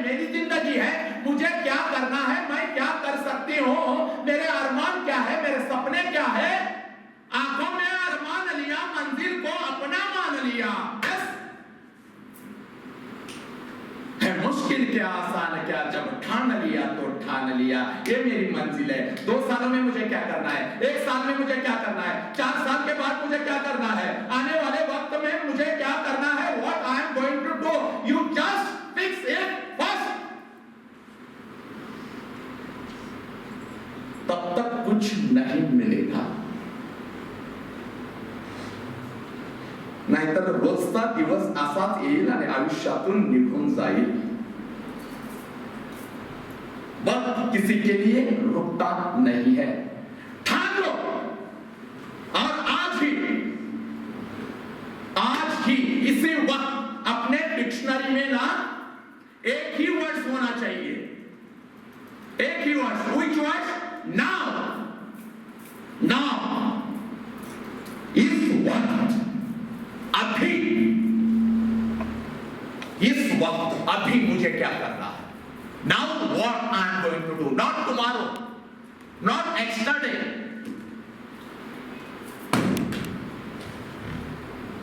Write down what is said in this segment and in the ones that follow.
मेरी जिंदगी है, मुझे क्या करना है, मैं क्या कर सकती हूँ, मेरे अरमान क्या है, मेरे सपने क्या है। आंखों में अरमान लिया, मंजिल को अपना मान लिया। बस है मुश्किल क्या आसान क्या, जब ठान लिया तो ठान लिया, ये मेरी मंजिल है। 2 सालों में मुझे क्या करना है, 1 साल में मुझे क्या करना है, 4 साल के बाद मुझे क्या करना है, आने वाले वक्त में मुझे क्या करना है, what I am going to do, you just fix it first. तब तक कुछ नहीं मिलेगा, नाहीतर रोजचा दिवस असाच येईल आणि आयुष्यातून निघून जाईल। वक्त किसी के लिए रुकता नहीं है। ठान लो और आज ही इसी वक्त अपने डिक्शनरी में ना एक ही वर्ड्स होना चाहिए, एक ही words. Which words? Now. Now इस वक्त, अभी, इस वक्त अभी मुझे क्या करना है। Now what I am going to do, not tomorrow, not yesterday,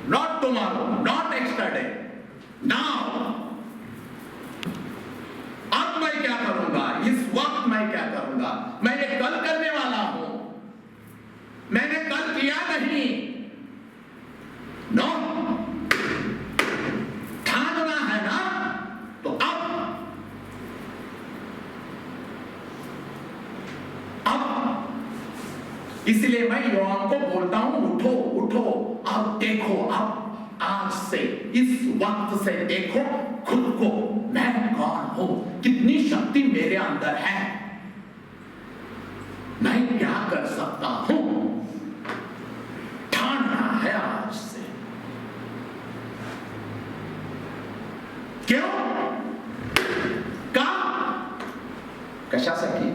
not tomorrow, not yesterday, now। अब मैं क्या करूंगा, इस वक्त मैं क्या करूंगा, मैंने कल करने वाला हूं, मैंने कल किया नहीं। नो, ठानना है ना, तो अब इसलिए मैं युवाओं को बोलता हूं, उठो उठो, अब देखो, अब आज से, इस वक्त से देखो खुद को, मैं कौन हूं, कितनी शक्ति मेरे अंदर है, मैं क्या कर सकता हूं। ठानना है आज से। क्यों? का? कशासाठी?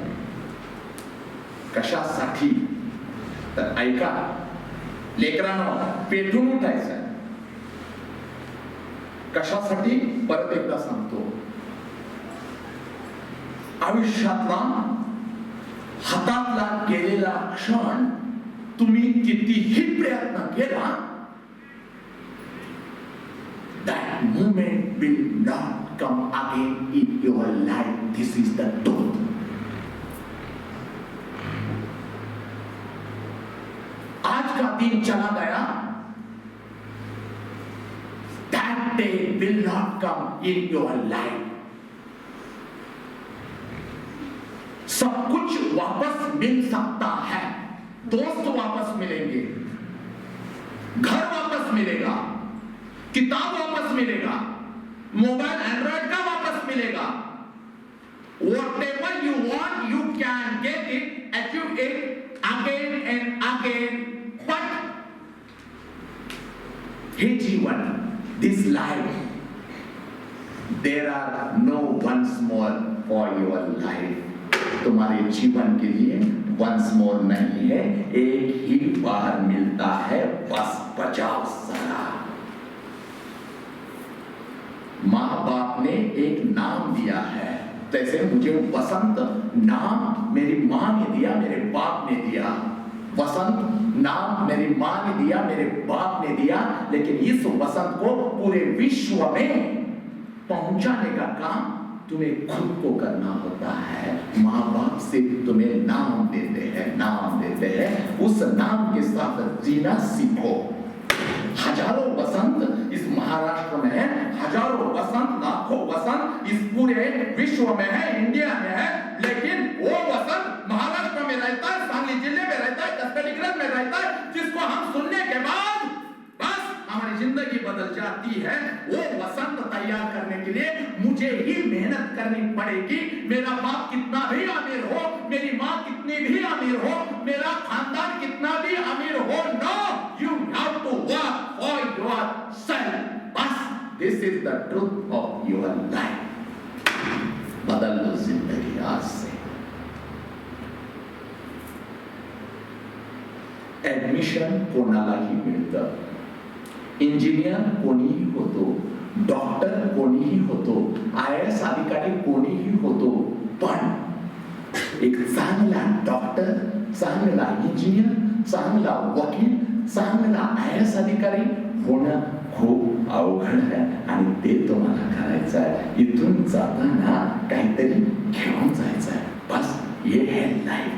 कशासाठी? तर ऐका लेकरांनो, पेटून उठायचं। कशासाठी? परत एकदा सांगतो, आयुष्यातला हातातला गेलेला क्षण तुम्ही कितीही प्रयत्न केला, that moment will not come again in your life. This is the truth. आज का दिन चला गया, that day will not come in your life. सब कुछ वापस मिल सकता है, दोस्त वापस मिलेंगे, घर वापस मिलेगा, किताब वापस मिलेगा, मोबाइल एंड्रॉइड का वापस मिलेगा। Whatever you want, you can get it, achieve it again and again. But हे जीवन, this life, there are no once more for your life. तुम्हारे जीवन के लिए once more नहीं है, एक ही बार मिलता है, बस बजाओ जरा। माँ बाप ने एक नाम दिया है, जैसे मुझे वसंत नाम मेरी माँ ने दिया, मेरे बाप ने दिया। वसंत नाम मेरी माँ ने दिया, मेरे बाप ने दिया, लेकिन इस वसंत को पूरे विश्व में पहुंचाने का काम तुम्हें खुद को करना होता है। माँ बाप से तुम्हें नाम देते हैं, नाम देते हैं, उस नाम के साथ जीना सीखो। हजारों वसंत इस महाराष्ट्र में है, हजारों वसंत, लाखों वसंत इस पूरे विश्व में है, इंडिया में है, लेकिन वो वसंत महाराष्ट्र में रहता है, सांगली जिले में रहता है, कस्तलीग्रज में रहता है, जिसको हम सुनने के बाद बस हमारी जिंदगी बदल जाती है। वो वसंत तैयार करने के लिए मुझे ही मेहनत करनी पड़ेगी। मेरा बाप कितना भी अमीर हो, मेरी माँ कितनी भी अमीर हो, मेरा खानदान कितना भी अमीर हो, no, you have to work for yourself. बस this is the truth of your life. बदल लो जिंदगी आज से। ऍडमिशन कोणालाही मिळतं, इंजिनियर कोणीही होतो, डॉक्टर कोणीही होतो, IAS अधिकारी कोणीही होतो, पण एक चांगला डॉक्टर, चांगला इंजिनियर, चांगला वकील, चांगला IAS अधिकारी होणं खूप अवघड आहे आणि ते तुम्हाला करायचं आहे. इथून जाताना काहीतरी घेऊन जायचं आहे. बस ये है लाइफ.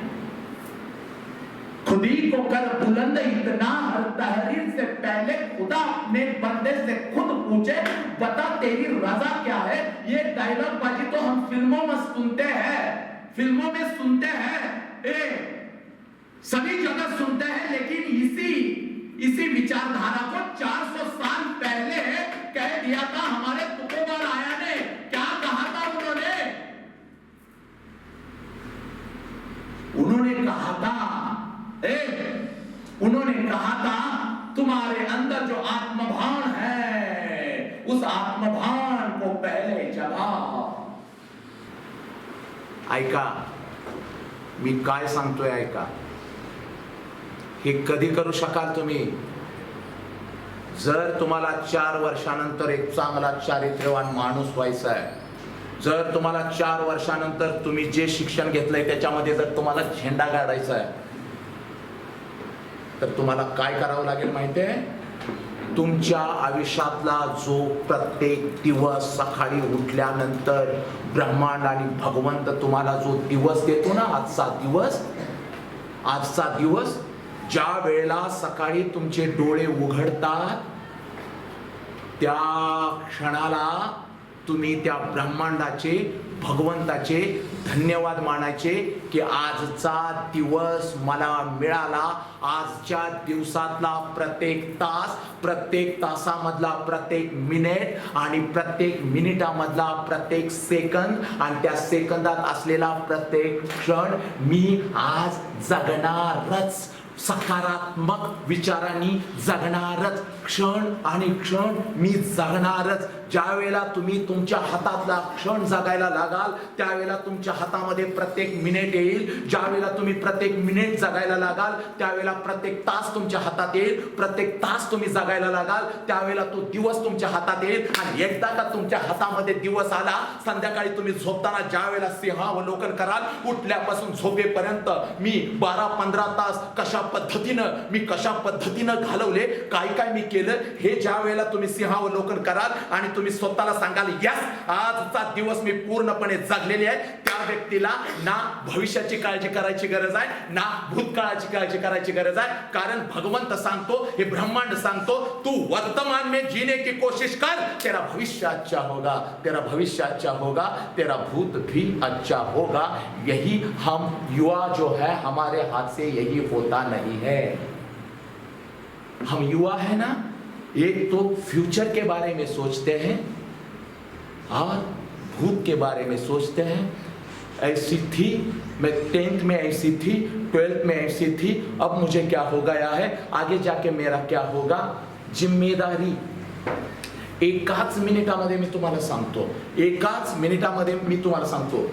खुदी को कर बुलंद इतना हर तहरीर से पहले खुदा अपने बंदे से खुद पूछे बता तेरी रजा क्या है. ये डायलॉग बाजी तो हम फिल्मों में सुनते हैं, फिल्मों में सुनते हैं, सभी जगह सुनते हैं, लेकिन इसी विचारधारा को 400 साल पहले कह दिया था हमारे तुकोबर आया ने. क्या कहा था उन्होंने कहा था तुम्हारे अंदर जो आत्मभान है उस आत्मभान को पहले जगाओ. ऐका, मी काय सांगतोय ऐका. हे कधी करू शकाल तुम्ही? जर तुम्हाला 4 वर्षानंतर एक चांगला चारित्र्यवान माणूस व्हायचा आहे, जर तुम्हाला 4 वर्षानंतर तुम्ही जे शिक्षण घेतलंय त्याच्यामध्ये जर तुम्हाला झेंडा गाडायचा आहे, तर तुम्हाला काय करावं लागेल माहितीये? तुमच्या आयुष्यातला जो प्रत्येक दिवस सकाळी उठल्यानंतर ब्रह्मांड आणि भगवंत तुम्हाला जो दिवस देतो ना, आजचा दिवस ज्या वेळेला सकाळी तुमचे डोळे उघडतात त्या क्षणाला तुम्ही त्या ब्रह्मांडाचे, भगवंताचे धन्यवाद मानायचे की आजचा दिवस मला मिळाला. आजच्या दिवसातला प्रत्येक तास, प्रत्येक तासामधला प्रत्येक मिनिट आणि प्रत्येक मिनिटामधला प्रत्येक सेकंद आणि त्या सेकंदात असलेला प्रत्येक क्षण मी आज जगणारच. सकारात्मक विचारांनी जगणारच. क्षण आणि क्षण मी जगणारच. ज्या वेळेला तुम्ही तुमच्या हातातला क्षण जगायला लागाल त्यावेळेला तुमच्या हातामध्ये प्रत्येक मिनिट येईल. ज्या वेळेला तुम्ही प्रत्येक मिनिट जगायला लागाल त्यावेळेला प्रत्येक तास तुमच्या हातात येईल. प्रत्येक तास तुम्ही जगायला लागाल त्यावेळेला तो दिवस तुमच्या हातात येईल. आणि एकदा का तुमच्या हातामध्ये दिवस आला, संध्याकाळी तुम्ही झोपताना ज्या वेळेला सिंहावलोकन कराल, उठल्यापासून झोपेपर्यंत मी 12-15 तास कशा पद्धतीनं घालवले, काय मी केलं, हे ज्या वेळेला तुम्ही सिंहावलोकन कराल आणि तुम्ही स्वतःला सांगाल यस आजचा दिवस मी पूर्णपणे जगलेले आहे, त्या व्यक्तीला ना भविष्याची काळजी करायची गरज आहे ना भूतकाळाची काळजी करायची गरज आहे. कारण भगवंत सांगतो, हे ब्रह्मांड सांगतो, तू वर्तमान में जीने की कोशिश कर, तेरा भविष्य अच्छा होगा, तेरा भविष्य अच्छा होगा, तेरा भूत भी अच्छा होगा. यही हम युवा जो है हमारे हाथ से यही होता नहीं है. हम युवा है ना, एक तो फ्यूचर के बारे में सोचते हैं और भूत के बारे में सोचते हैं. ऐसी थी मैं 10th में, ऐसी थी 12th में, ऐसी थी. अब मुझे क्या हो गया है, आगे जाके मेरा क्या होगा. जिम्मेदारी एकाच मिनिटामध्ये मी तुम्हाला सांगतो, एकाच मिनिटामध्ये मी तुम्हाला सांगतो.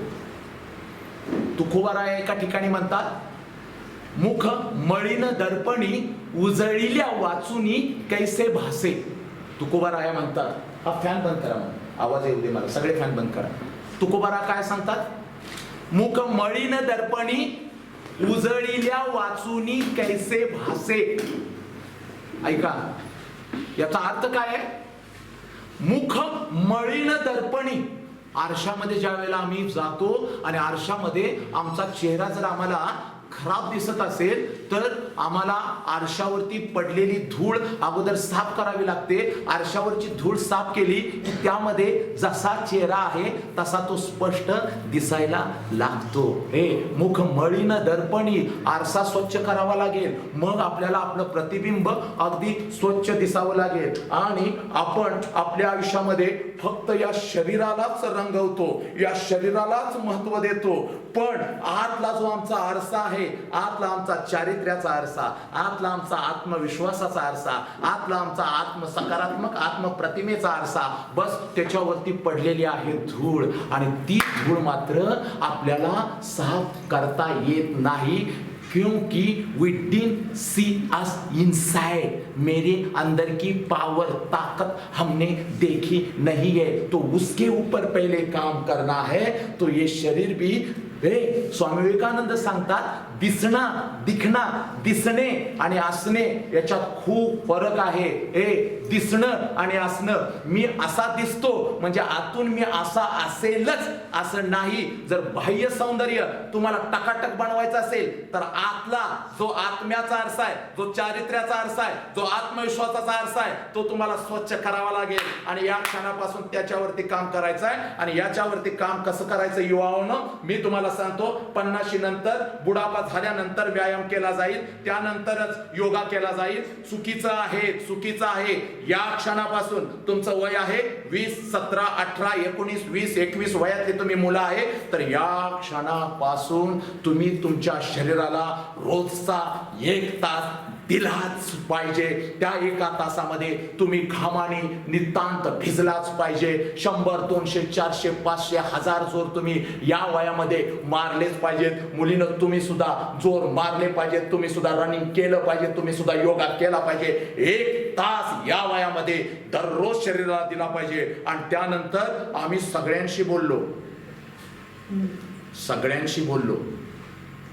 तुकोबाराय एका ठिकाणी म्हणतात, मुख मळीन दर्पणी उजळिल्या वाचुनी कैसे भासे. तुकोबाराय म्हणतात, हा फॅन बंद करा, आवाज येऊ दे मला, सगळे फॅन बंद करा. तुकोबारा काय सांगतात, मुख मळीन दर्पणी उजळिल्या वाचुनी कैसे भासे. ऐका, याचा अर्थ काय आहे. मुख मळीन दर्पणी, आरशामध्ये ज्या वेळेला आम्ही जातो आणि आरशामध्ये आमचा चेहरा जर आम्हाला खराब दिसत असेल तर आम्हाला आरशावरती पडलेली धूळ अगोदर साफ करावी लागते. आरशावरची धूळ साफ केली की त्यामध्ये जसा चेहरा आहे तसा तो स्पष्ट दिसायला लागतो. हे मुख मळीन दर्पणी, आरसा स्वच्छ करावा लागेल, मग आपल्याला आपलं प्रतिबिंब अगदी स्वच्छ दिसावं लागेल. आणि आपण आपल्या आयुष्यामध्ये फक्त या शरीरालाच रंगवतो, या शरीरालाच महत्व देतो, पण आतला जो आमचा आरसा आहे, आतला आमचा चारित्र्याचा आरसा, आतला आमचा आत्मविश्वासाचा आरसा, आतला आमचा सकारात्मक आत्मप्रतिमेचा आरसा, बस त्याच्यावरती पडलेली आहे धूळ. आणि ती धूळ मात्र आपल्याला साफ करता येत नाही. क्योंकि we didn't see us inside, मेरे अंदर की पावर, ताकत हमने देखी नहीं है। तो उसके ऊपर पहले काम करना है। तो ये शरीर भी, स्वामी विवेकानंद सांगतात, दिसणे आणि असणे याच्यात खूप फरक आहे। दिसणं आणि असणं, मी असा दिसतो म्हणजे आतून मी असा असेलच असं नाही। जर बाह्य सौंदर्य तुम्हाला टकाटक बनवायचं असेल तर आतला जो आत्म्याचा आरसा आहे, जो चारित्र्याचा आरसा आहे, जो आत्मविश्वासाचा आरसा आहे, तो तुम्हाला स्वच्छ करावा लागेल। आणि या क्षणापासून त्याच्यावरती काम करायचं आहे। आणि याच्यावरती काम कसं करायचं युवाओनो, मी तुम्हाला सांगतो, 50 नंतर बुढापा झाल्यानंतर व्यायाम केला जाईल, त्यानंतरच योगा केला जाईल। चुकीचं आहे। या क्षणापासून तुमचं वय आहे 20, 17, 18, 19, 20, 21 वयातले तुम्ही मुलं आहे, तर या क्षणापासून तुम्ही तुमच्या शरीराला रोजचा 1 तास दिलाच पाहिजे। त्या 1 तासामध्ये तुम्ही घामाने नितांत भिजलाच पाहिजे। 100, 200, 400, 500, 1000 जोर तुम्ही या वयामध्ये मारलेच पाहिजेत। मुलीनं तुम्ही सुद्धा जोर मारले पाहिजेत, तुम्ही सुद्धा रनिंग केलं पाहिजे, तुम्ही सुद्धा योगा केला पाहिजे। 1 तास या वयामध्ये दररोज शरीराला दिला पाहिजे। आणि त्यानंतर आम्ही सगळ्यांशी बोललो,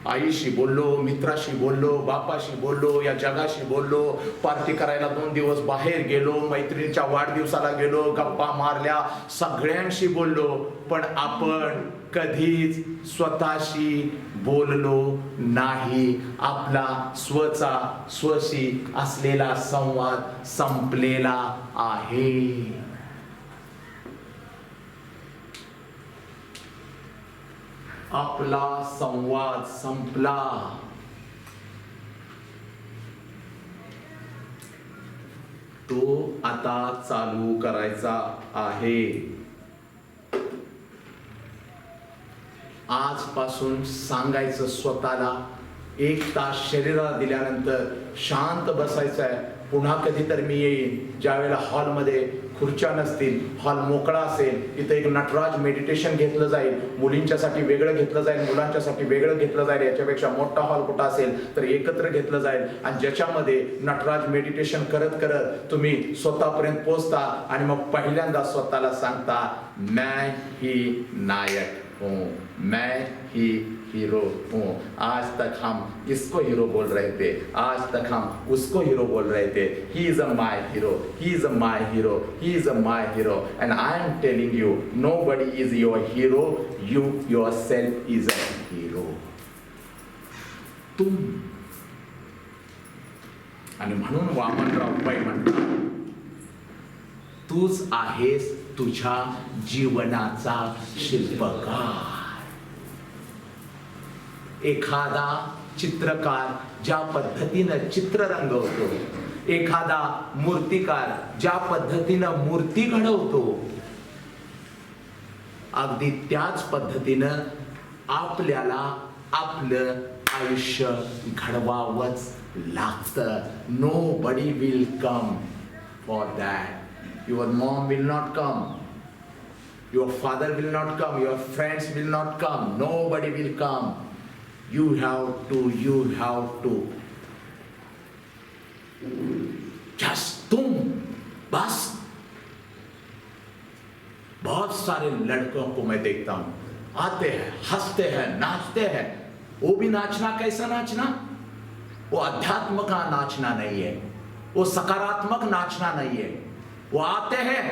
आईशी बोललो, मित्राशी बोललो, बापाशी बोललो, या जगाशी बोललो, पार्टी करायला 2 दिवस बाहेर गेलो, मैत्रिणीच्या वाढदिवसाला गेलो, गप्पा मारल्या, सगळ्यांशी बोललो, पण आपण कधीच स्वतःशी बोललो नाही। आपला स्वशी असलेला संवाद संपलेला आहे। आपला संवाद संपला। तो आता चालू करायचा आहे। आजपासून सांगायचं स्वतःला, 1 तास शरीराला दिल्यानंतर शांत बसायचं आहे। पुन्हा कधीतरी मी येईन, ज्यावेळेला हॉलमध्ये खुर्च्या नसतील, हॉल मोकळा असेल, इथं एक नटराज मेडिटेशन घेतलं जाईल। मुलींच्यासाठी वेगळं घेतलं जाईल, मुलांच्यासाठी वेगळं घेतलं जाईल। याच्यापेक्षा मोठा हॉल कुठं असेल तर एकत्र घेतलं जाईल, आणि ज्याच्यामध्ये नटराज मेडिटेशन करत करत तुम्ही स्वतःपर्यंत पोहोचता आणि मग पहिल्यांदा स्वतःला सांगता, मैं ही नायक हूँ, मैं ही हीरो हूँ। आज तक हम इसको हीरो बोल रहे थे, आज तक हम उसको हीरो बोल रहे थे। He is my hero, he is my hero, he is my hero, and I am telling you, nobody is your hero, you yourself is a hero. तुम। आणि म्हणून वामनराव पै म्हणतात, तूच आहेस तुझ्या जीवनाचा शिल्पकार। एखादा चित्रकार ज्या पद्धतीनं चित्र रंगवतो, एखादा मूर्तिकार ज्या पद्धतीनं मूर्ती घडवतो, अगदी त्याच पद्धतीनं आपल्याला आपलं आयुष्य घडवावंच लागतं। Nobody will come for that. Your mom will not come, your father will not come, your friends will not come, nobody will come. You have to just तुम बस। बहुत सारे लड़कों को मैं देखता हूं, आते हैं, हंसते हैं, नाचते हैं। वो भी नाचना कैसा नाचना, वो अध्यात्म का नाचना नहीं है, वो सकारात्मक नाचना नहीं है। वो आते हैं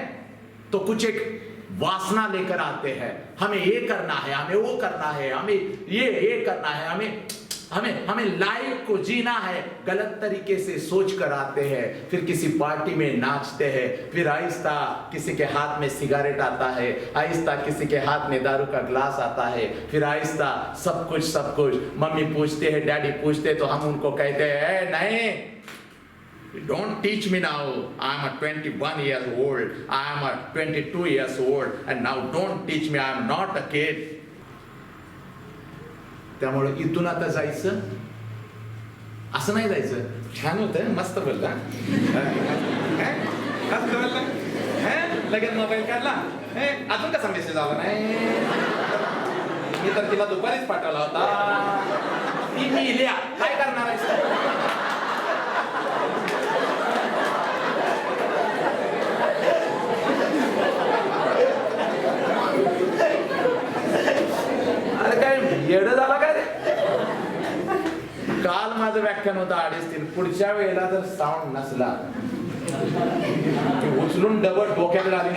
तो कुछ एक वासना लेकर आते हैं, हमें ये करना है, हमें वो करना है, हमें ये करना है, हमें लाइफ को जीना है। गलत तरीके से सोच कर आते हैं, फिर किसी पार्टी में नाचते हैं, फिर आहिस्ता किसी के हाथ में सिगरेट आता है, आहिस्ता किसी के हाथ में दारू का ग्लास आता है, फिर आहिस्ता सब कुछ मम्मी पूछते हैं, डैडी पूछते हैं, तो हम उनको कहते हैं, नहीं, don't teach me now, I am a 21 years old, I am a 22 years old, and now don't teach me, I am not a kid. त्यामुळे इथून आता जायचं असं नाही जायचं। छान होतं, मस्त बोलला, लगेच मोबाईल काढला, अजून कसा मेसेज आला नाही, मी तर तिला दुपारीच पाठवला होता। ती मिल्या काय करणार आहेस? अरे काय येड झाला काय रे? काल माझं व्याख्यान होतं 3:30. पुढच्या वेळेला जर साऊंड नसला की उचलून डबल डोक्यात घालून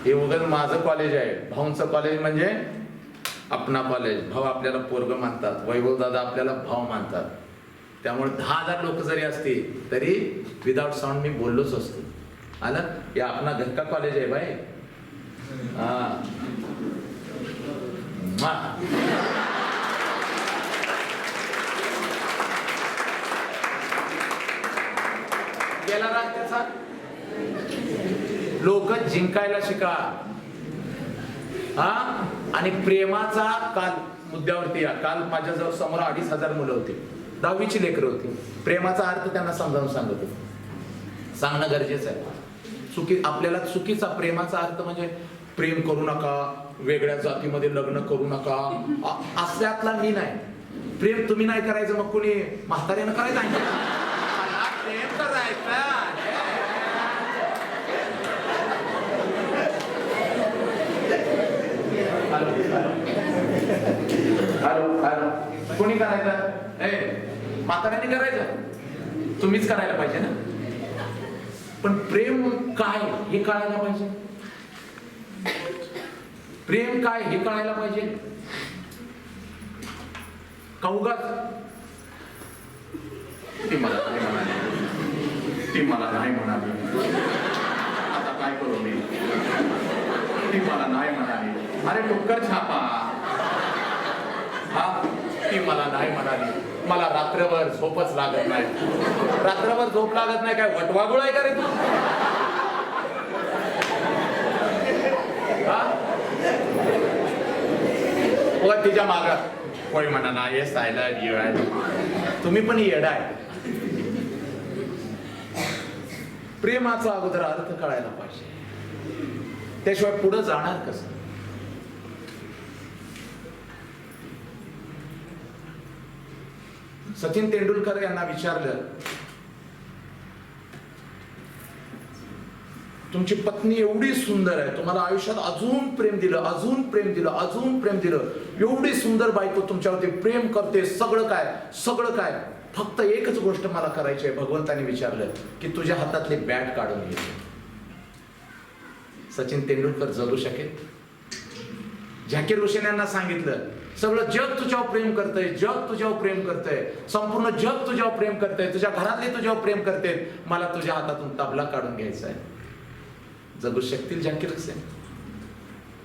हे उगल माझं कॉलेज आहे. भाऊंचं कॉलेज म्हणजे अपना कॉलेज. भाऊ आपल्याला पोरग मानतात, वैभव दादा आपल्याला भाऊ मानतात. त्यामुळे 10,000 लोक जरी असतील तरी विदाउट साऊंड मी बोललोच असतो. आलं या अपना घर का कॉलेज आहे भाई. गेला राग त्याचा. लोक जिंकायला शिका आणि प्रेमाचा काल मुद्द्यावरती या. काल माझ्याजवळ समोर 2,500 मुलं होती, 10वीची लेकरं होती. प्रेमाचा अर्थ त्यांना समजावून सांगत होते. सांगणं गरजेचं आहे. आपल्याला चुकीचा प्रेमाचा अर्थ म्हणजे प्रेम करू नका, वेगळ्या जातीमध्ये लग्न करू नका, असल्यातला मी नाही. प्रेम तुम्ही नाही करायचं मग कोणी म्हाताऱ्यानं करायचं. प्रेम करायचं. कोणी करायचं? म्हाताऱ्याने करायचं. तुम्हीच करायला पाहिजे ना. पण प्रेम काय हे कळायला पाहिजे. प्रेम काय हे कळायला पाहिजे. कौगाच ती मला नाही म्हणाली, ती मला नाही म्हणाली, आता काय करू मी. ती मला नाही म्हणाली. अरे डुक्कर छापा. ती मला नाही म्हणाली. मला रात्रभर झोपच लागत नाही. रात्रभर झोप लागत नाही काय वटवागुळ आहे का रे तू? तिच्या माग कोणी म्हणा ना ये सायला येड. तुम्ही पण येड आहे. प्रेमाचा अगोदर अर्थ कळायला पाहिजे, त्याशिवाय पुढे जाणार कसं. सचिन तेंडुलकर यांना विचारलं, तुमची पत्नी एवढी सुंदर आहे, तुम्हाला आयुष्यात अजून प्रेम दिलं, अजून प्रेम दिलं, अजून प्रेम दिलं, एवढी सुंदर बायको तुमच्यावरती प्रेम करते, सगळं काय सगळं काय, फक्त एकच गोष्ट मला करायची आहे. भगवंताने विचारलं की तुझ्या हातातले बॅट काढून घे. सचिन तेंडुलकर जगू शकेल? झाकीर हुसेन यांना सांगितलं सगळं जग तुझ्यावर प्रेम करतंय, जग तुझ्यावर प्रेम करतंय, संपूर्ण जग तुझ्यावर प्रेम करतंय, तुझ्या घरातले तुझ्यावर प्रेम करते, मला तुझ्या हातातून तबला काढून घ्यायचा आहे. जगू शकतील झाकीर हुसेन?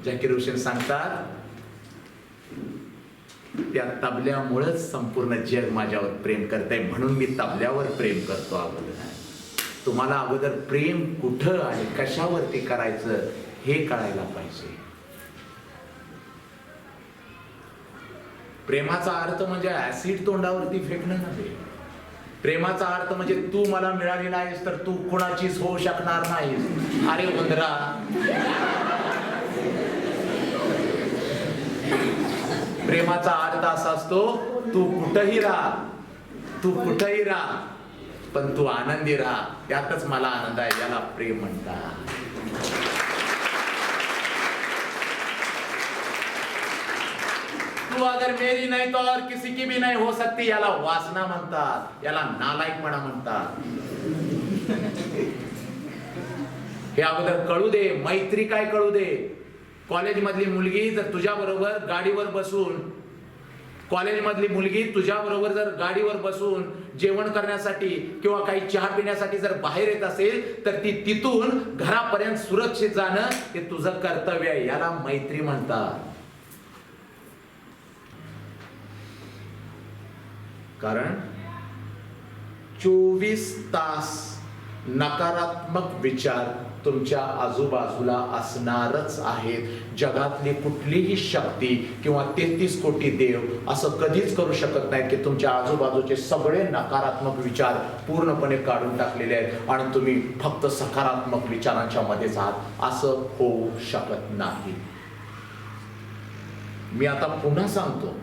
झाकीर हुसेन सांगतात त्या तबल्यामुळेच संपूर्ण जग माझ्यावर प्रेम करतंय, म्हणून मी तबल्यावर प्रेम करतो. अगोदर तुम्हाला अगोदर प्रेम कुठं आणि कशावरती करायचं हे कळायला पाहिजे. प्रेमाचा अर्थ म्हणजे ऍसिड तोंडावरती फेकणं नव्हे. प्रेमाचा अर्थ म्हणजे तू मला मिळाली नाहीस तर तू कोणाचीच होऊ शकणार नाहीस. अरे उंदरा, प्रेमाचा अर्थ असा असतो तू कुठंही राहा, तू कुठंही राहा, पण तू आनंदी राहा, त्यातच मला आनंद आहे. याला प्रेम म्हणतात. तू अगर मेरी नहीं तो और किसी की भी नहीं हो सकती, याला वासना म्हणतात, याला नालायकपणा म्हणतात. हे अगोदर कळू दे. मैत्री काय कळू दे. कॉलेज मधली मुलगी जर तुझ्या बरोबर गाडीवर बसून, कॉलेज मधली मुलगी तुझ्या बरोबर जर गाडीवर बसून जेवण करण्यासाठी किंवा काही चहा पिण्यासाठी जर बाहेर येत असेल तर ती तिथून घरापर्यंत सुरक्षित जाणं हे तुझं कर्तव्य आहे. याला मैत्री म्हणतात. कारण 24 तास नकारात्मक विचार तुमच्या आजूबाजूला असणारच आहेत. जगातली कुठलीही शक्ती किंवा 33 कोटी देव असं कधीच करू शकत नाहीत की तुमच्या आजूबाजूचे सगळे नकारात्मक विचार पूर्णपणे काढून टाकलेले आहेत आणि तुम्ही फक्त सकारात्मक विचारांच्या मध्येच आहात. असं होऊ शकत नाही. मी आता पुन्हा सांगतो,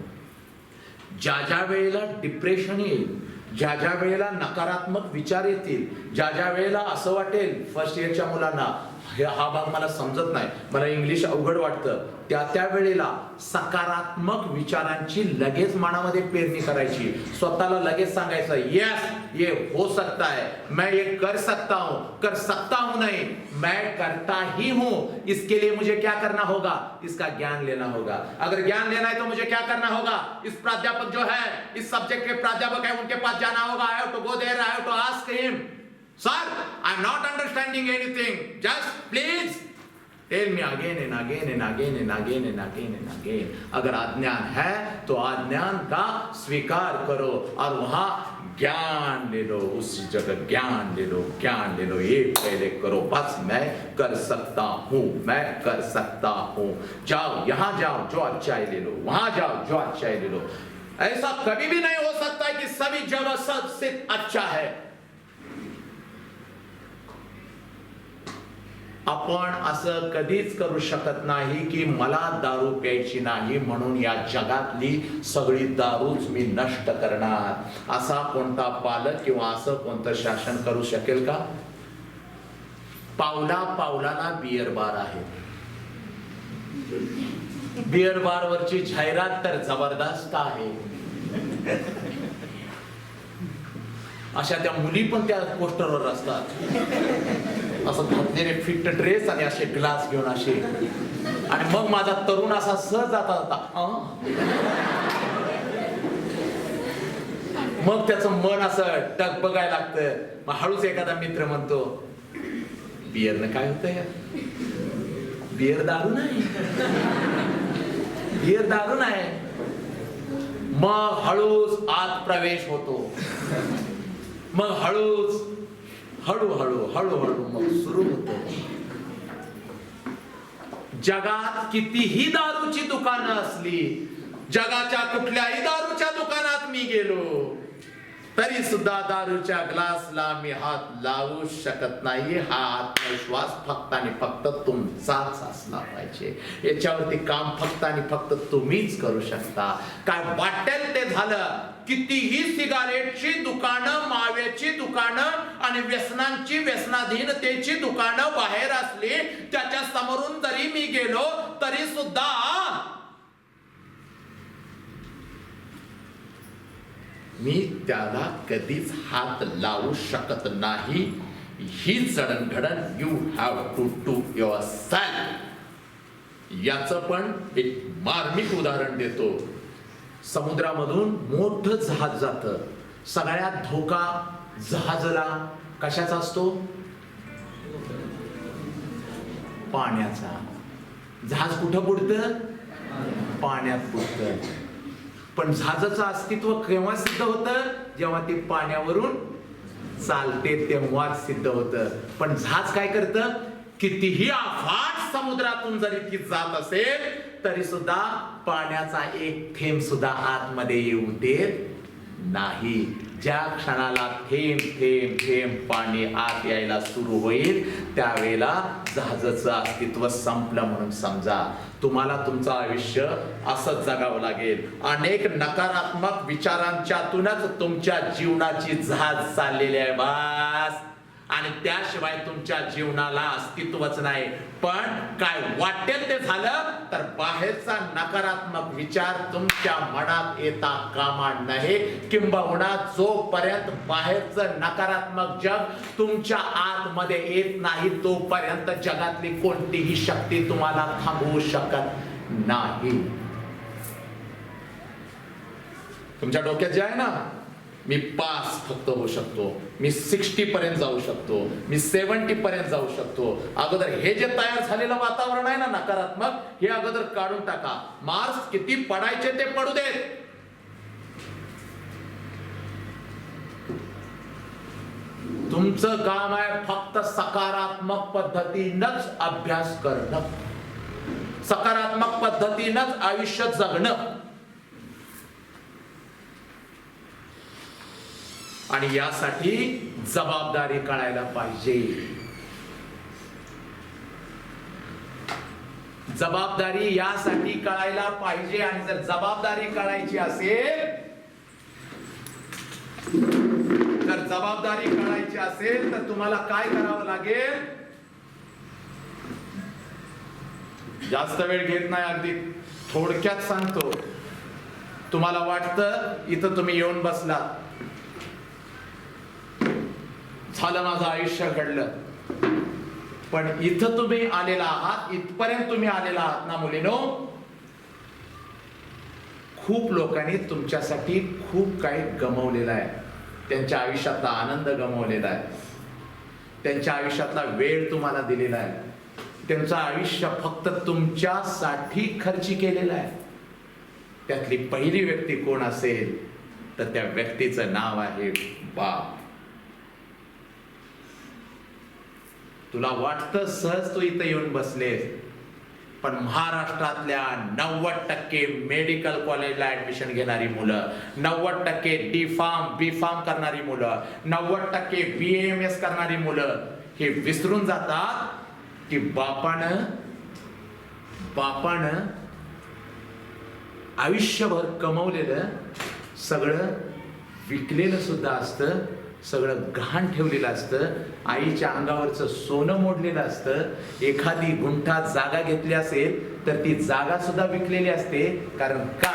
ज्या ज्या वेळेला डिप्रेशन येईल, ज्या ज्या वेळेला नकारात्मक विचार येतील, ज्या ज्या वेळेला असं वाटेल फर्स्ट इयरच्या मुलांना हा भाग मला समजत नाही, मला इंग्लिश अवघड वाटतं, त्या वेळेला सकारात्मक विचारांची लगेच मनामध्ये पेरणी करायची. स्वतःला लगेच सांगायचं, यस ये हो सकता है, मैं ये कर सकता हूं नहीं, मैं करता ही हूं. इसके लिए मुझे क्या करना होगा? इसका ज्ञान लेना होगा. अगर ज्ञान लेना है तो मुझे क्या करना होगा? इस प्राध्यापक जो है, इस सब्जेक्ट के प्राध्यापक है, उनके पास जाना होगा. I have to go there, I have to ask him, sir, I'm not understanding anything, just please tell me again and again and again and again and again and again. अगर अज्ञान है तो अज्ञान का स्वीकार करो और वहां ज्ञान ले लो, उस जगह ज्ञान ले लो, ज्ञान ले लो. ये पहले करो, बस मैं कर सकता हूं, मैं कर सकता हूं. जाओ, यहां जाओ, जो अच्छाई ले लो, वहां जाओ, जो अच्छाई ले लो. ऐसा कभी भी नहीं हो सकता है कि सभी जगह सबसे अच्छा है. आपण असं कधीच करू शकत नाही की मला दारू प्यायची नाही म्हणून या जगातली सगळी दारूच मी नष्ट करणार. असा कोणता पालक किंवा असं कोणतं शासन करू शकेल का? पावला पावलाला बियर बार आहे. बियर बार वरची जाहिरात तर जबरदस्त आहे. अशा त्या मुली पण त्या पोस्टरवर असतात, असं घातलेले फिट ड्रेस आणि असे ग्लास घेऊन असे. आणि मग माझा तरुण असा सहज जाता जाता, मग त्याचं मन असं टक बघायला लागतं. मग हळूच एखादा मित्र म्हणतो, बियरनं काय होतं यार? बियर दारू नाही, बियर दारू नाही. मग हळूच आत प्रवेश होतो. मग हळूच हळूहळू हळूहळू मग सुरू होतं. जगात कितीही दारूची दुकानं असली, जगाच्या कुठल्याही दारूच्या दुकानात मी गेलो तरी सुद्धा दारूच्या ग्लासला मी हात लावू शकत नाही. हा आत्मविश्वास फक्त आणि फक्त तुमचाच असला पाहिजे. याच्यावरती काम फक्त आणि फक्त तुम्हीच करू शकता. काय वाटेल ते झालं, कितीही सिगारेटची दुकानं, माव्याची दुकानं आणि व्यसनांची, व्यसनाधीनतेची दुकानं बाहेर असली, त्याच्या समोरून जरी मी गेलो तरी सुद्धा मी त्याला कधीच हात लावू शकत नाही. ही जडणघडण you have to do yourself. याचं पण एक मार्मिक उदाहरण देतो. समुद्रामधून मोठं जहाज जातं. सगळ्यात धोका जहाजाला कशाचा असतो? पाण्याचा. जहाज कुठं बुडतं? पाण्यात बुडतं. पण जहाजाचं अस्तित्व केव्हा सिद्ध होतं? जेव्हा ते पाण्यावरून चालते तेव्हाच सिद्ध होतं. पण जहाज काय करतं? कितीही अफाट समुद्रातून जरी ती जात असेल तरी सुद्धा पाण्याचा एक थेंब सुद्धा आतमध्ये येऊ देत नाही. ज्या क्षणाला थेंब थेंब थेंब पाणी आत यायला सुरू होईल त्यावेळेला जहाजाचं अस्तित्व संपलं म्हणून समजा. तुम्हाला तुमचं आयुष्य असं जगावं लागेल. अनेक नकारात्मक विचारांच्यातूनच तुमच्या जीवनाची जहाज चाललेली आहे बास. आणि त्याशिवाय तुमच्या जीवनाला अस्तित्वच नाही. पण काय वाटेल ते झालं तर बाहेरचा नकारात्मक विचार तुमच्या मनात येता कामा नये. किंबहुना जोपर्यंत बाहेरचं नकारात्मक जग तुमच्या आतमध्ये येत नाही तोपर्यंत जगातली कोणतीही शक्ती तुम्हाला थांबवू शकत नाही. तुमच्या डोक्यात जे आहे ना, मी पास फक्त होऊ शकतो, मी 60 पर्यंत जाऊ शकतो, मी 70 पर्यंत जाऊ शकतो. अगोदर हे जे तयार झालेलं वातावरण आहे ना नकारात्मक, हे अगोदर काढून टाका. मार्क्स किती पडायचे ते पडू देत. तुमचं काम आहे फक्त सकारात्मक पद्धतीनंच अभ्यास करणं, सकारात्मक पद्धतीनंच आयुष्य जगणं. आणि यासाठी जबाबदारी कळायला पाहिजे. जबाबदारी यासाठी कळायला पाहिजे. आणि जर जबाबदारी कळायची असेल, जर जबाबदारी कळायची असेल तर तुम्हाला काय करावं लागेल? जास्त वेळ घेत नाही, अगदी थोडक्यात सांगतो. तुम्हाला वाटतं इथं तुम्ही येऊन बसला, झालं माझं आयुष्य घडलं, पण इथं तुम्ही आलेला आहात, इथपर्यंत तुम्ही आलेला आहात ना मुलीनो, खूप लोकांनी तुमच्यासाठी खूप काही गमावलेलं आहे. त्यांच्या आयुष्यातला आनंद गमावलेला आहे, त्यांच्या आयुष्यातला वेळ तुम्हाला दिलेला आहे, त्यांचं आयुष्य फक्त तुमच्यासाठी खर्ची केलेलं आहे. त्यातली पहिली व्यक्ती कोण असेल तर त्या व्यक्तीचं नाव आहे बाप. तुला वाटतं सहज तू इथं येऊन बसलेस, पण महाराष्ट्रातल्या 90% मेडिकल कॉलेजला ऍडमिशन घेणारी मुलं, 90% D.Pharm B.Pharm करणारी मुलं, 90% BAMS करणारी मुलं हे विसरून जातात की बापानं आयुष्यभर कमवलेलं सगळं विकलेलं सुद्धा असतं, सगळं गहाण ठेवलेलं असतं, आईच्या अंगावरचं सोनं मोडलेलं असतं. एखादी गुंठा जागा घेतली असेल तर ती जागा सुद्धा विकलेली असते. कारण का?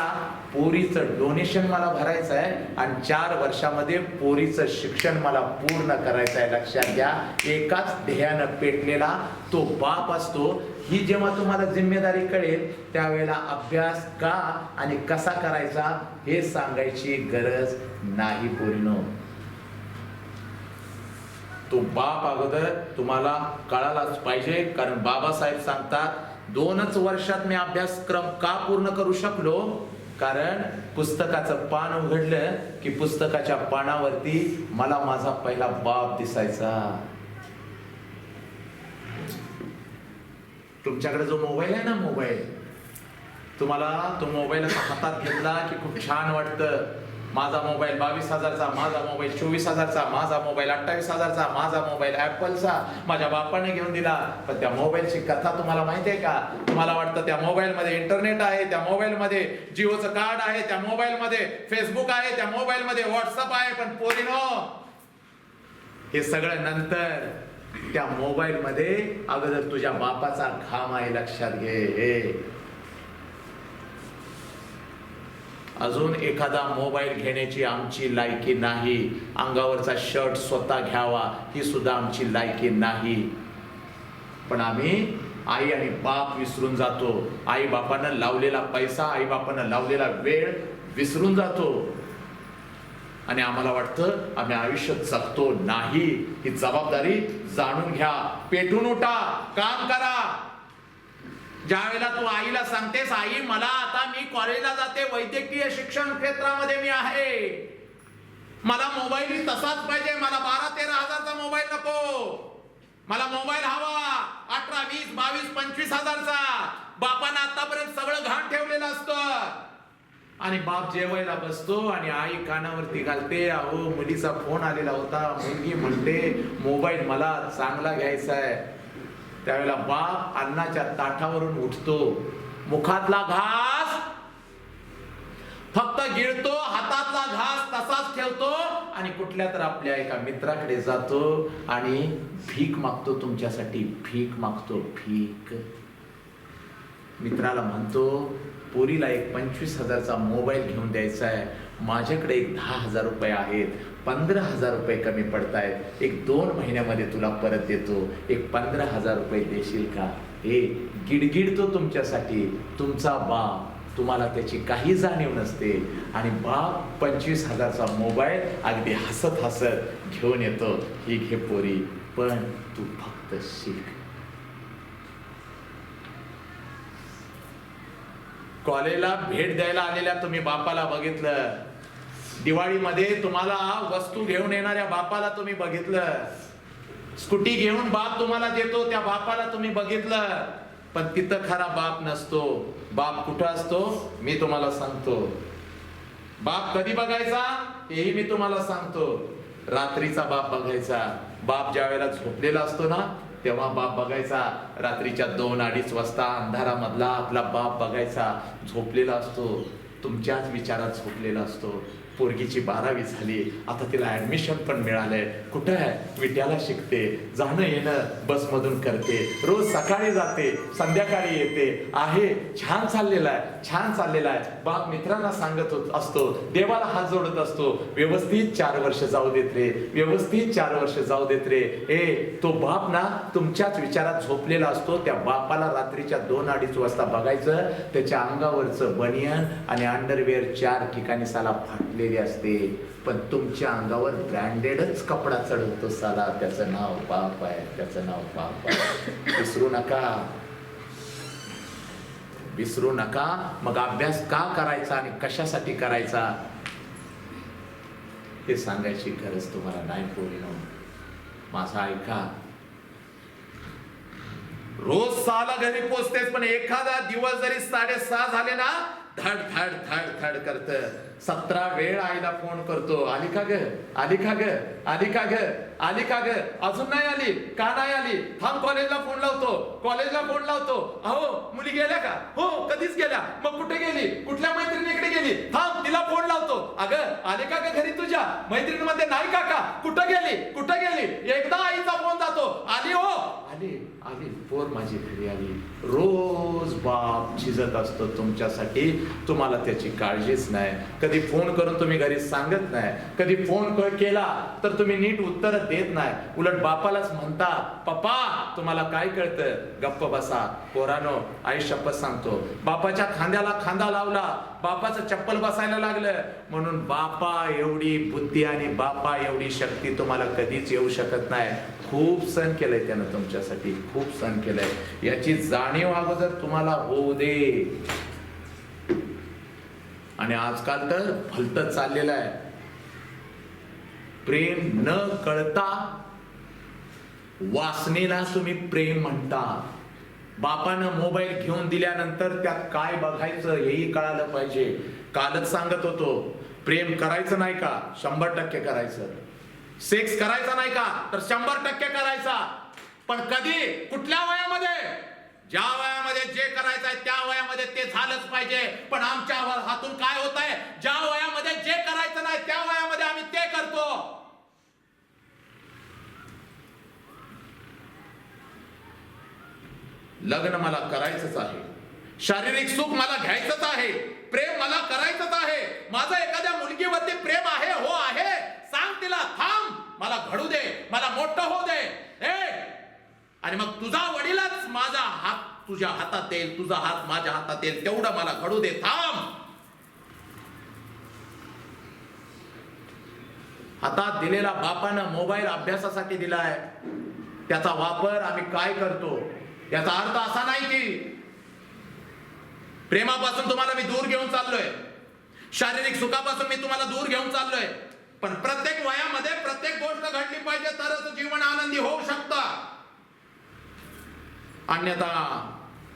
पोरीचं डोनेशन मला भरायचं आहे आणि 4 वर्षामध्ये पोरीचं शिक्षण मला पूर्ण करायचं आहे. लक्षात घ्या, एकाच ध्येयानं पेटलेला तो बाप असतो. ही जेव्हा तुम्हाला जिम्मेदारी कळेल त्यावेळेला अभ्यास का आणि कसा करायचा हे सांगायची गरज नाही पोरीनो. तो बाप अगोदर तुम्हाला कळालाच पाहिजे. कारण बाबासाहेब सांगतात 2च वर्षात मी अभ्यासक्रम का पूर्ण करू शकलो? कारण पुस्तकाचं पान उघडलं की पुस्तकाच्या पानावरती मला माझा पहिला बाप दिसायचा. तुमच्याकडे जो मोबाईल आहे ना, मोबाईल, तुम्हाला तो मोबाईल हातात घेतला की खूप छान वाटतं. माझा मोबाईल 22,000चा, माझा मोबाईल 24,000चा, माझा मोबाईल 28,000चा, माझा मोबाईल ऍपलचा माझ्या बापाने घेऊन दिला. पण त्या मोबाईलची कथा तुम्हाला माहिती आहे का? तुम्हाला वाटतं त्या मोबाईल मध्ये इंटरनेट आहे, त्या मोबाईल मध्ये जिओचं कार्ड आहे, त्या मोबाईल मध्ये फेसबुक आहे, त्या मोबाईल मध्ये व्हॉट्सअप आहे. पण पोरीनो, हे सगळं नंतर. त्या मोबाईल मध्ये अगोदर तुझ्या बापाचा घाम आहे. लक्षात घे. अजून एखादा मोबाईल घेण्याची आमची लायकी नाही. अंगावरचा शर्ट स्वतः घ्यावा ही सुद्धा आमची लायकी नाही. पण आम्ही आई आणि बाप विसरून जातो. आई बापानं लावलेला पैसा, आई बापानं लावलेला वेळ विसरून जातो आणि आम्हाला वाटतं आम्ही आयुष्य जगतो. नाही, ही जबाबदारी जाणून घ्या. पेटून उठा, काम करा. ज्या वेळेला तू आईला सांगतेस, आई मला आता मी कॉलेजला जाते, वैद्यकीय शिक्षण क्षेत्रामध्ये मी आहे, मला मोबाईल तसाच पाहिजे, मला 12-13 हजारचा मोबाईल नको, मला मोबाईल हवा 18, 20, 22, 25 हजारचा. बापानं आतापर्यंत सगळं घाण ठेवलेलं असतं. आणि बाप जेवायला बसतो आणि आई कानावरती घालते, अहो मुलीचा फोन आलेला होता, मुलगी म्हणते मोबाईल मला चांगला घ्यायचा आहे. त्यावेळेला बाप अन्नाच्या ताटावरून उठतो, मुखातला घास फक्त गिळतो, हातातला घास तसाच ठेवतो आणि कुठल्या तर आपल्या एका मित्राकडे जातो आणि भीक मागतो. तुमच्यासाठी भीक मागतो. भीक. मित्राला म्हणतो, पोरीला एक 25,000चा मोबाईल घेऊन द्यायचा आहे, माझ्याकडे एक 10,000 रुपये आहेत, 15,000 रुपये कमी पडतायत, एक 2 महिन्यामध्ये तुला परत देतो, एक 15,000 रुपये देशील का? हे गिडगिडतो तुमच्यासाठी तुमचा बाप. तुम्हाला त्याची काही जाणीव नसते आणि बाप 25,000चा मोबाईल अगदी हसत हसत घेऊन येतो, ही घे पोरी, पण तू फक्त शिक. कॉलेजला भेट द्यायला आलेल्या तुम्ही बापाला बघितलं, दिवाळीमध्ये तुम्हाला वस्तू घेऊन येणाऱ्या बापाला तुम्ही बघितलं, स्कूटी घेऊन बाप तुम्हाला देतो त्या बापाला तुम्ही बघितलं. पण तिथं खरा बाप नसतो. बाप कुठं असतो मी तुम्हाला सांगतो. बाप कधी बघायचा हेही मी तुम्हाला सांगतो. रात्रीचा बाप बघायचा. बाप ज्या वेळेला झोपलेला असतो ना तेव्हा बाप बघायचा रात्रीच्या 2-2:30 वाजता अंधारामधला आपला बाप बघायचा, झोपलेला असतो, तुमच्याच विचारात झोपलेला असतो. पोरगीची 12वी झाली, आता तिला ऍडमिशन पण मिळालंय, कुठं आहे, विट्याला शिकते, जाणं येणं बसमधून करते, रोज सकाळी जाते, संध्याकाळी येते, आहे, छान चाललेला आहे, छान चाललेला आहे. बाप मित्रांना सांगत असतो, देवाला हात जोडत असतो, व्यवस्थित 4 वर्ष जाऊ देत रे, व्यवस्थित 4 वर्ष जाऊ देत रे. तो बाप ना तुमच्याच विचारात झोपलेला असतो. त्या बापाला रात्रीच्या 2-2:30 वाजता बघायचं, त्याच्या अंगावरचं बनियन आणि अंडरवेअर 4 ठिकाणी साला फाटले असते, पण तुमच्या अंगावर ब्रँडेडच कपडा चढवतो साला. त्याचं नाव बाप आहे, त्याचं नाव बाप आहे. विसरू नका, विसरू नका. मग अभ्यास का करायचा आणि कशासाठी करायचा हे सांगायची गरज तुम्हाला नाही पोरीनो. माझा ऐका, रोज 6ला घरी पोचतेस, पण एखादा दिवस जरी 6:30 झाले ना, धड धड धड धड करत. 17 वेळ आईला फोन करतो, आली का ग, आली का ग, आली का ग, आली का ग, अजून नाही आली, का नाही आली, थांब कॉलेजला फोन लावतो, कॉलेजला फोन लावतो. अहो मुली गेल्या का, हो कधीच गेल्या, मग कुठे गेली, कुठल्या मैत्रिणीकडे गेली, थांब तिला फोन लावतो. अगं आले का ग घरी, तुझ्या मैत्रिणीमध्ये नाही का, का कुठं गेली, कुठं गेली, एकदा आईचा फोन जातो, आली हो, आली आली, पोर माझी घरी आली. रोज बाप झिजत असतो तुमच्यासाठी, तुम्हाला त्याची काळजीच नाही. कधी फोन करून तुम्ही घरी सांगत नाही, कधी फोन केला तर तुम्ही नीट उत्तर देत नाही. उलट बापालाच म्हणता, पप्पा तुम्हाला काय कळतं, गप्प बसा. पोरानो, आई शपथ सांगतो, बापाच्या खांद्याला खांदा लावला, बापाचं चप्पल बसायला लागलं, म्हणून बापा एवढी बुद्धी आणि बापा एवढी शक्ती तुम्हाला कधीच येऊ शकत नाही. खूप सण केलंय त्यानं तुमच्यासाठी, खूप सण केलंय. याची जाणीव अगोदर तुम्हाला होऊ दे. आणि आजकाल तर भलतच चाललेलं आहे. प्रेम न कळता वासनेला तुम्ही प्रेम म्हणता. बापानं मोबाईल घेऊन दिल्यानंतर त्यात काय बघायचं हेही कळालं पाहिजे. कालच सांगत होतो, प्रेम करायचं नाही का, 100% करायचं. सेक्स करायचा नाही का, तर 100% करायचा. पण कधी, कुठल्या वयामध्ये, ज्या वयामध्ये जे करायचं आहे त्या वयामध्ये ते झालंच पाहिजे. पण आमच्या हातून काय होत आहे, ज्या वयामध्ये जे करायचं नाही त्या वयामध्ये आम्ही ते करतो. लग्न मला करायचंच आहे, शारीरिक सुख मला घ्यायचंच आहे, प्रेम मला करायचंच आहे. माझं एखाद्या मुलगीवरती प्रेम आहे, हो आहे, सांग तिला, थांब, मला घडू दे, मला मोठं होऊ दे. आणि मग तुझा वडीलच माझा हात तुझ्या हातात येईल, तुझा हात माझ्या हातात येईल, तेवढं मला घडू दे, थांब. हातात दिलेला बापानं मोबाईल अभ्यासासाठी दिलाय, त्याचा वापर आम्ही काय करतो याचा अर्थ असा नाही की प्रेमापासून तुम्हाला मी दूर घेऊन चाललोय, शारीरिक सुखापासून मी तुम्हाला दूर घेऊन चाललोय. पण प्रत्येक वयामध्ये प्रत्येक गोष्ट घडली पाहिजे तरच जीवन आनंदी होऊ शकतं. अन्यथा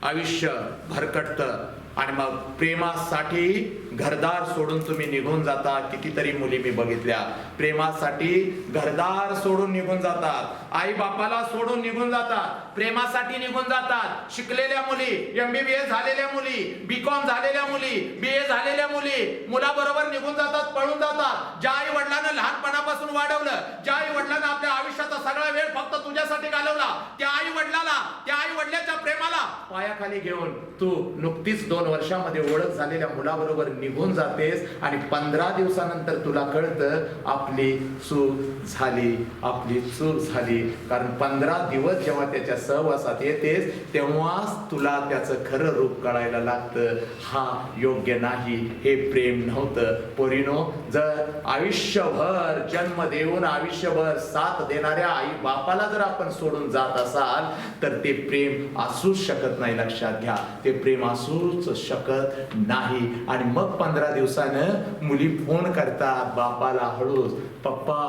आयुष्य भरकटतं. आणि मग प्रेमासाठी घरदार सोडून तुम्ही निघून जाता. कितीतरी मुली मी बघितल्या, प्रेमासाठी घरदार सोडून निघून जातात, आई बापाला सोडून निघून जातात, प्रेमासाठी निघून जातात. शिकलेल्या मुली, MBBS झालेल्या मुली, BCom झालेल्या मुली, BA झालेल्या मुली मुलाबरोबर निघून जातात, पळून जातात. ज्या आई वडिलांना लहानपणापासून वाढवलं, ज्या आई वडिलांना आपल्या आयुष्याचा सगळा वेळ फक्त तुझ्यासाठी घालवला, त्या आई वडिलाला, त्या आई वडिलांच्या प्रेमाला पायाखाली घेऊन तू नुकतीच 2 वर्षामध्ये ओळख झालेल्या मुलाबरोबर निघून जातेस. आणि 15 दिवसानंतर तुला कळतं आपली चूक झाली, आपली चूक झाली. कारण 15 दिवस जेव्हा त्याच्या सहवासात येतेस तेव्हाच तुला त्याचं खरं रूप कळायला लागतं. हा योग्य नाही, हे प्रेम नव्हतं. पोरीनो, जर आयुष्यभर जन्म देऊन आयुष्यभर साथ देणाऱ्या आई बापाला जर आपण सोडून जात असाल तर ते प्रेम असूच शकत नाही. लक्षात घ्या, ते प्रेम असूच शकत नाही. आणि मग 15 दिवसानं मुली फोन करतात बापाला हळूच, पप्पा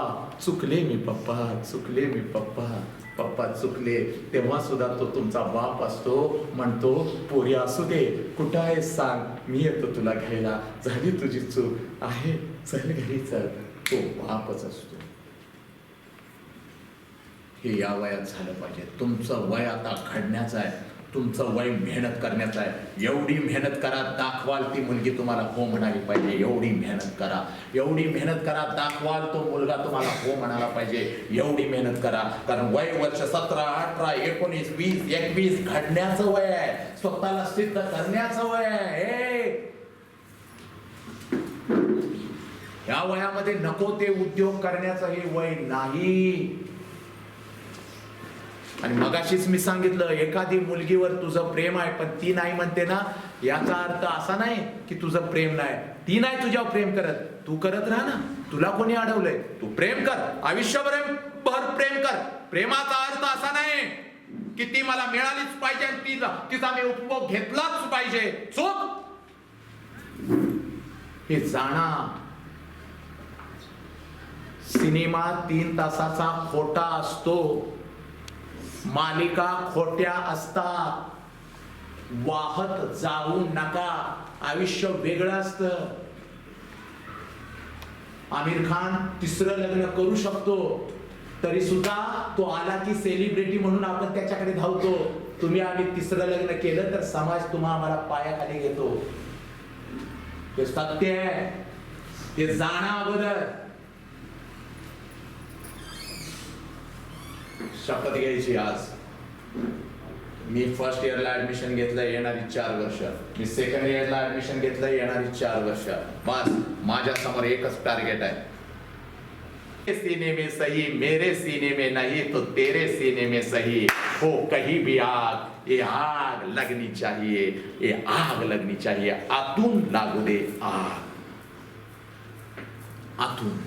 चुकले मी, पप्पा चुकले मी, पप्पा पप्पा चुकले. तेव्हा सुद्धा तो तुमचा बाप असतो, म्हणतो पोरी असू दे, कुठं आहे सांग, मी येतो तुला घ्यायला, झाली तुझी चूक आहे, चल घरी चल. तो बापच असतो. हे या वयात झालं पाहिजे. तुमचं वय आता घडण्याचं आहे, तुमचं वय मेहनत करण्याचं आहे. एवढी मेहनत करा, दाखवाल ती मुलगी तुम्हाला हो म्हणाली पाहिजे. एवढी मेहनत करा, एवढी मेहनत करा, दाखवाल तो मुलगा तुम्हाला हो म्हणाला पाहिजे. एवढी मेहनत करा, कारण वय वर्ष 17, 18, 19, 20, 21 घडण्याचं वय आहे, स्वतःला सिद्ध करण्याचं वय आहे. या वयामध्ये नको ते उद्योग करण्याचं हे वय नाही. आणि मगाशीच मी सांगितलं, एखादी मुलगीवर तुझं प्रेम आहे पण ती नाही म्हणते ना, याचा अर्थ असा नाही की तुझं प्रेम नाही. ती नाही तुझ्यावर प्रेम करत, तू करत राहा ना. तुला कोणी अडवलंय? तू प्रेम कर, आयुष्यभर प्रेम कर. प्रेमाचा अर्थ असा नाही की ती मला मिळालीच पाहिजे आणि तिचा मी उपभोग घेतलाच पाहिजे. चूक. हे जाणा, सिनेमा 3 तासाचा खोटा असतो, मालिका खोट्या असतात. वाहत जाऊ नका, आयुष्य वेगळं असतं. आमिर खान 3रं लग्न करू शकतो, तरी सुद्धा तो आला की सेलिब्रिटी म्हणून आपण त्याच्याकडे धावतो. तुम्ही आम्ही 3रं लग्न केलं तर समाज तुम्हाला पायाखाली घेतो. हे सत्य आहे, हे जाणा अगोदर. शपथ घ्यायची आज. मी फर्स्ट इयरला ऍडमिशन घेतलं, येणारी 4 वर्ष. मी सेकंड इयरला ऍडमिशन घेतलं, येणारी 4 वर्ष. बस माझ्या समोर एकच टार्गेट आहे. सीने में सही, मेरे सीने में नहीं तो तेरे सीने में सही. हो कहीं भी आग, ये आग लगनी चाहिए, ये आग लगनी चाहिए. आतून लागू दे आग, आतून.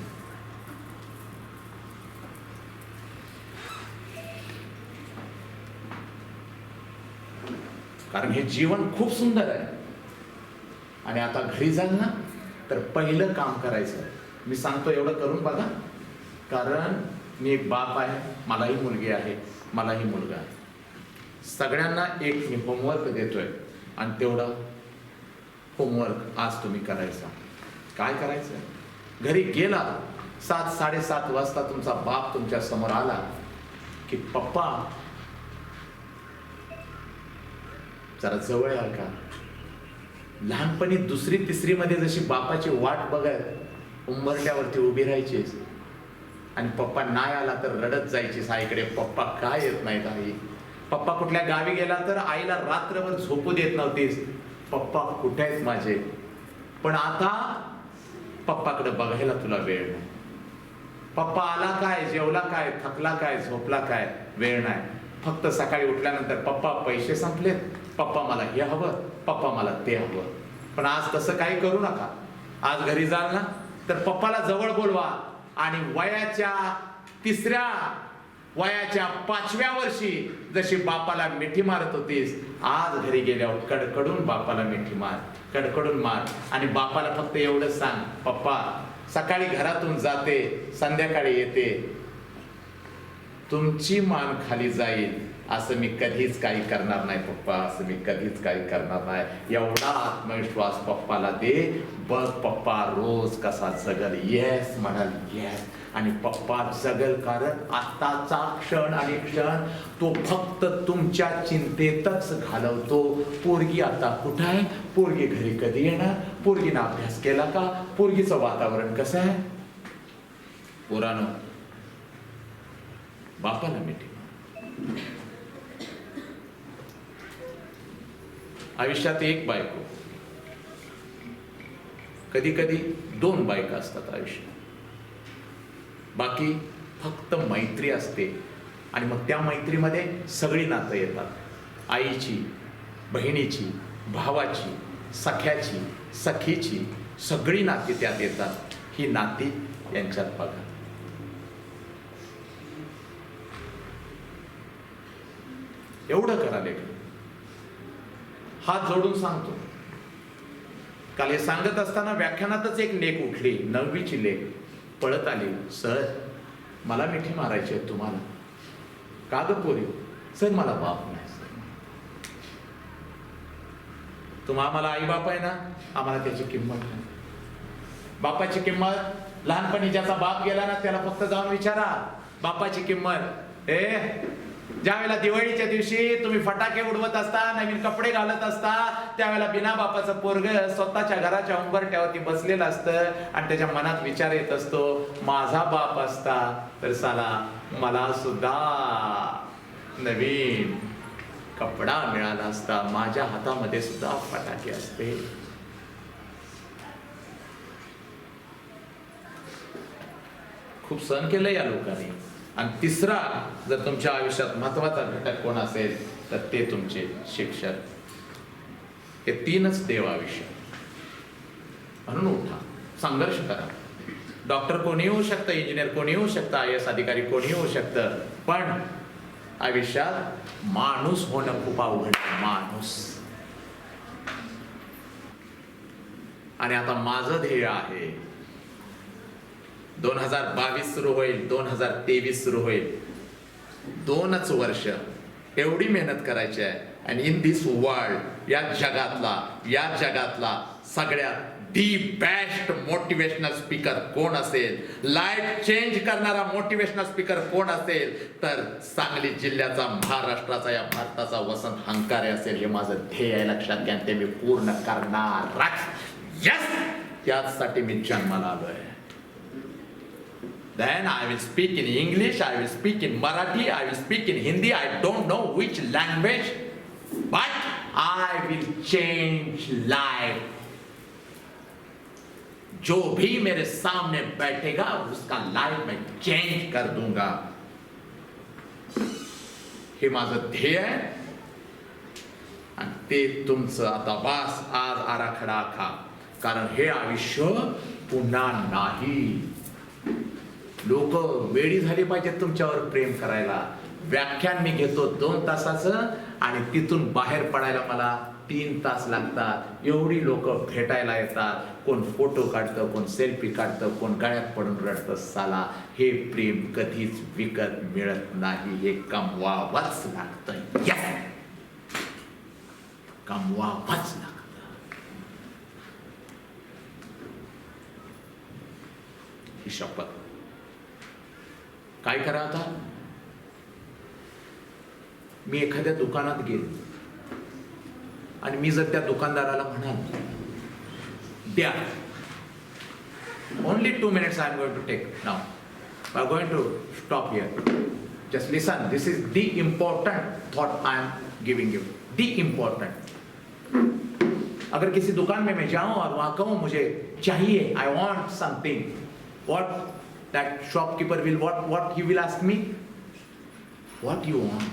कारण हे जीवन खूप सुंदर आहे. आणि आता घरी जाल ना तर पहिलं काम करायचं, मी सांगतो एवढं करून बघा. कारण मी एक बाप आहे, मलाही मुलगी आहे, मलाही मुलगा आहे. सगळ्यांना एक मी होमवर्क देतोय आणि तेवढा होमवर्क आज तुम्ही करायचा. काय करायचं? घरी गेला 7-7:30 वाजता तुमचा बाप तुमच्या समोर आला की पप्पा जरा जवळ याल का? लहानपणी 2री-3री मध्ये जशी बापाची वाट बघत उंबरट्यावरती उभी राहायचीस आणि पप्पा नाही आला तर रडत जायचीस आईकडे, पप्पा काय येत नाहीत आई. पप्पा कुठल्या गावी गेला तर आईला रात्रभर झोपू देत नव्हतीस, पप्पा कुठे आहेत माझे. पण आता पप्पाकडे बघायला तुला वेळ नाही. पप्पा आला काय, जेवला काय, थकला काय, झोपला काय, वेळ नाही. फक्त सकाळी उठल्यानंतर पप्पा पैसे संपलेत, पप्पा मला हे हवं, पप्पा मला ते हवं. पण आज तसं काही करू नका. आज घरी जाल ना तर पप्पाला जवळ बोलवा आणि वयाच्या 5व्या वर्षी जशी बापाला मिठी मारत होतीस, आज घरी गेल्यावर कडकडून बापाला मिठी मार, कडकडून मार. आणि बापाला फक्त एवढंच सांग, पप्पा सकाळी घरातून जाते, संध्याकाळी येते, तुमची मान खाली जाईल असं मी कधीच काही करणार नाही पप्पा, असं मी कधीच काही करणार नाही. एवढा आत्मविश्वास पप्पाला दे. बघ पप्पा रोज कसा जगल. येस म्हणाल, येस. आणि पप्पा जगल, कारण आताचा क्षण आणि क्षण तो फक्त तुमच्या चिंतेतच घालवतो. पोरगी आता कुठं आहे, पोरगी घरी कधी येणार, पोरगीनं अभ्यास केला का, पोरगीचं वातावरण कसं आहे. पोरानो, बापाला मिठी. आयुष्यात एक बायको, कधी कधी 2 बायका असतात आयुष्यात. बाकी फक्त मैत्री असते. आणि मग त्या मैत्रीमध्ये सगळी नातं येतात. आईची, बहिणीची, भावाची, सख्याची, सखीची, सगळी नाती त्यात येतात. ही नाती यांच्यात बघा. एवढं करा लेखन. हात जोडून सांगतो. काल हे सांगत असताना व्याख्यानातच एक लेख उठली, 9वीची लेख. पळत आली, सर मला मिठी मारायची आहे तुम्हाला. का ग पोरी? सर मला बाप नाही. तुम्हा आम्हाला आई बाप आहे ना, आम्हाला त्याची किंमत नाही. बापाची किंमत लहानपणी ज्याचा बाप गेला ना त्याला फक्त जाऊन विचारा बापाची किंमत. ज्या वेळेला दिवाळीच्या दिवशी तुम्ही फटाके उडवत असता, नवीन कपडे घालत असता, त्यावेळेला बिना बापाचं पोरग स्वतःच्या घराच्या उंबरठ्यावरती बसलेलं असतं आणि त्याच्या मनात विचार येत असतो, माझा बाप असता तर साला मला सुद्धा नवीन कपडा मिळाला असता, माझ्या हातामध्ये सुद्धा फटाके असते. खूप सहन केलं या लोकांनी. आणि तिसरा, जर तुमच्या आयुष्यात महत्वाचा घटक कोण असेल तर ते तुमचे शिक्षक. हे तीनच देव आयुष्य. म्हणून उठा, संघर्ष करा. डॉक्टर कोणी होऊ शकतं, इंजिनियर कोणी होऊ शकतं, IAS अधिकारी कोणी होऊ शकतं, पण आयुष्यात माणूस होणं खूप अवघड. माणूस. आणि आता माझं ध्येय आहे 2022 सुरू होईल, 2023 सुरू होईल. 2च वर्ष एवढी मेहनत करायची आहे. आणि इन दिस वर्ल्ड, या जगातला सगळ्यात दी बेस्ट मोटिवेशनल स्पीकर कोण असेल, लाईफ चेंज करणारा मोटिवेशनल स्पीकर कोण असेल तर सांगली जिल्ह्याचा, महाराष्ट्राचा, या भारताचा वसंत हंकारे असेल. हे माझं ध्येय आहे, लक्षात घ्या. ते मी पूर्ण करणार. यस, त्यासाठी मी जन्माला आलोय. Then I will speak in English, I will speak in Marathi, I will speak in Hindi. I don't know which language, but I will change life. जो भी मेरे सामने बैठेगा उसका लाइफ मैं चेंज कर दूंगा. हे माझं ध्येय आहे. आणि ते तुमचं आता बास आज आराखडा आखा. कारण हे आयुष्य पुन्हा नाही. लोक वेळी झाली पाहिजेत तुमच्यावर प्रेम करायला. व्याख्यान मी घेतो 2 तासाचं आणि तिथून बाहेर पडायला मला 3 तास लागतात. एवढी लोक भेटायला येतात. कोण फोटो काढतं, कोण सेल्फी काढतं, कोण गळ्यात पडून रडतं. साला हे प्रेम कधीच विकत मिळत नाही. हे कमवावंच लागतं. यस, कमवावंच लागतं. ही शपथ. काय करा आता? मी एखाद्या दुकानात गेलो आणि मी जर त्या दुकानदाराला म्हणाल, द्या, only 2 minutes I am going to take now. I am going to stop here. Just listen. This is the important thought I am giving you. The important. अगर किसी दुकान में मैं जाऊं और वहां कहूं मुझे चाहिए, I want something. What that shopkeeper will what he will ask me? What you want?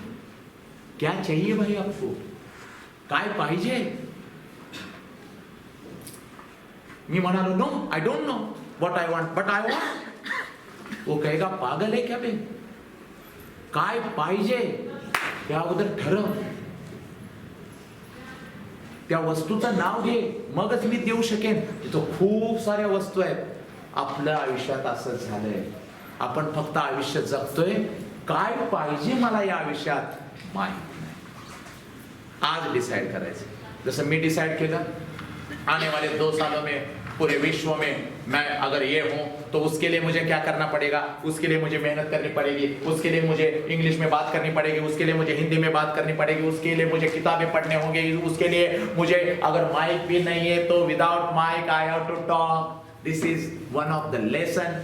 क्या चाहिए भाई आपको? काय पाहिजे? मी म्हणालो no, I don't know what I want, but I want. वो कहेगा पागल है क्या बे? काय पाहिजे त्या अगोदर ठरव. त्या वस्तूचं नाव घे, मगच मी देऊ शकेन. तिथं खूप साऱ्या वस्तू आहेत. आपलं आयुष्यात असं झालंय. आपण फक्त आयुष्य जगतोय, काय पाहिजे मला या आयुष्यात माहित नाही. आज डिसाइड करायचं. जसं मी डिसाइड केलं, आने वाले 2 सालों में पूरे विश्व में मैं अगर ये हूं तो उसके लिए मुझे क्या करना पड़ेगा, उसके लिए मुझे मेहनत करनी पड़ेगी, उसके लिए मुझे इंग्लिश में बात करनी पड़ेगी, उसके लिए मुझे हिंदी में बात करनी पड़ेगी, उसके लिए मुझे किताबें पढ़ने होंगे, उसके लिए मुझे अगर माइक भी नहीं है तो without mic I have to talk. This is one of the lesson.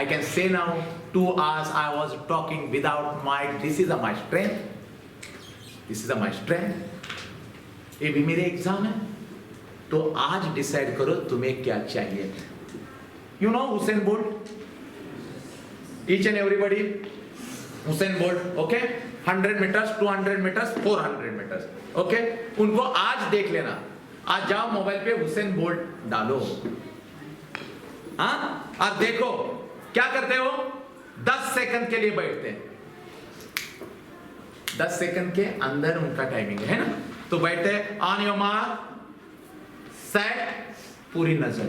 I can say now 2 hours I was talking without mic. This is my strength. This is my strength. ये भी मेरे exam है. तो आज decide करो तुम्हें क्या चाहिए. You know Usain Bolt? Each and everybody. Usain Bolt, okay? 100 meters, 200 meters, 400 meters. Okay? उनको आज देख लेना. आज जाओ मोबाइल पे हुसैन बोल्ट डालो. हाँ, और देखो क्या करते हो. 10 सेकंड के लिए बैठते हैं. 10 सेकंड के अंदर उनका टाइमिंग है ना. तो बैठते हैं. On your mark, set. पूरी नजर,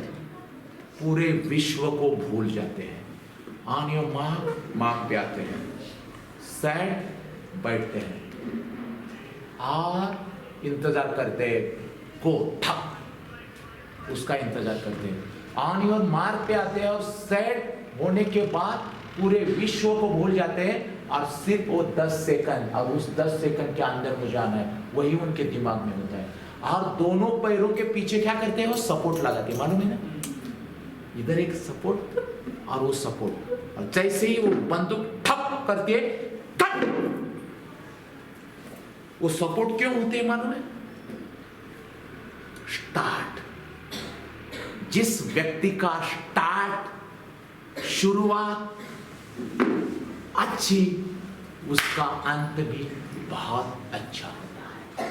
पूरे विश्व को भूल जाते हैं. ऑन योर मार्क, मार्क पे आते हैं. सेट, बैठते हैं और इंतजार करते हैं. को ठप, उसका इंतजार करते हैं. ऑन योर मार्क पे आते हैं और सेट होने के बाद पूरे विश्व को भूल जाते हैं और सिर्फ वो 10 सेकंड, और उस 10 सेकंड के अंदर मुझे आना है, वही उनके दिमाग में होता है। और दोनों पैरों के पीछे क्या करते हैं, वो सपोर्ट लगाते हैं, मालूम है ना, इधर एक सपोर्ट और वो सपोर्ट, और जैसे ही वो बंदूक ठप करती है, ठप, वो सपोर्ट क्यों होते हैं मालूम है? स्टार्ट, जिस व्यक्ति का स्टार्ट, शुरुआत अच्छी, उसका अंत भी बहुत अच्छा होता है।